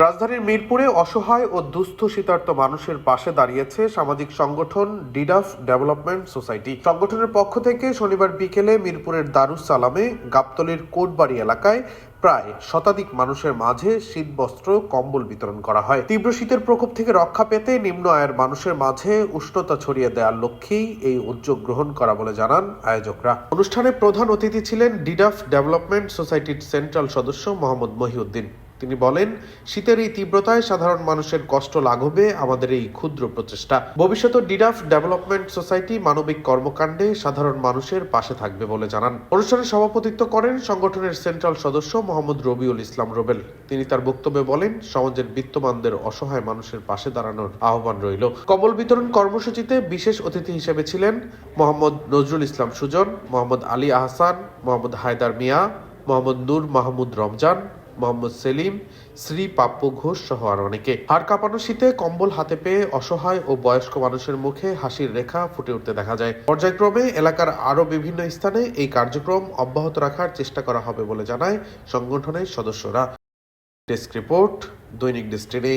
রাজধানীর মিরপুরে অসহায় ও দুস্থ শীতার্ত মানুষের পাশে দাঁড়িয়েছে সামাজিক সংগঠন ডিডাফ ডেভেলপমেন্ট সোসাইটি। সংগঠনের পক্ষ থেকে শনিবার বিকেলে মিরপুরের দারুস সালামে গাবতলীর কোটবাড়ি এলাকায় প্রায় শতাধিক মানুষের মাঝে শীতবস্ত্র কম্বল বিতরণ করা হয়। তীব্র শীতের প্রকোপ থেকে রক্ষা পেতে নিম্ন আয়ের মানুষের মাঝে উষ্ণতা ছড়িয়ে দেওয়ার লক্ষ্যেই এই উদ্যোগ গ্রহণ করা বলে জানান আয়োজকরা। অনুষ্ঠানে প্রধান অতিথি ছিলেন ডিডাফ ডেভেলপমেন্ট সোসাইটির সেন্ট্রাল সদস্য মোহাম্মদ মহিউদ্দিন। তিনি বলেন, শীতের এই তীব্রতায় সাধারণ মানুষের কষ্ট লাঘবে আমাদের এই ক্ষুদ্র প্রচেষ্টা। ভবিষ্যতে ডিডাফ ডেভেলপমেন্ট সোসাইটি মানবিক কর্মকাণ্ডে সাধারণ মানুষের পাশে থাকবে বলে জানান। অনুষ্ঠানে সভাপতিত্ব করেন সংগঠনের সেন্ট্রাল সদস্য মোহাম্মদ রবিউল ইসলাম রুবেল। তিনি তার বক্তব্যে বলেন, সমাজের বিত্তবানদের অসহায় মানুষের পাশে দাঁড়ানোর আহ্বান রইল। কম্বল বিতরণ কর্মসূচিতে বিশেষ অতিথি হিসেবে ছিলেন মোহাম্মদ নজরুল ইসলাম সুজন, মোহাম্মদ আলী আহসান, মোহাম্মদ হায়দার মিয়া, মোহাম্মদ নূর মাহমুদ রমজান, মোহাম্মদ সেলিম, শ্রী পাপ্পু ঘোষ সহ আর অনেকে। হাড় কাঁপানো শীতে কম্বল হাতে পেয়ে অসহায় ও বয়স্ক মানুষের মুখে হাসির রেখা ফুটে উঠতে দেখা যায়। পর্যায়ক্রমে এলাকার আরও বিভিন্ন স্থানে এই কার্যক্রম অব্যাহত রাখার চেষ্টা করা হবে বলে জানায় সংগঠনের সদস্যরা। ডেস্ক রিপোর্ট, দৈনিক ডেস্টিনি।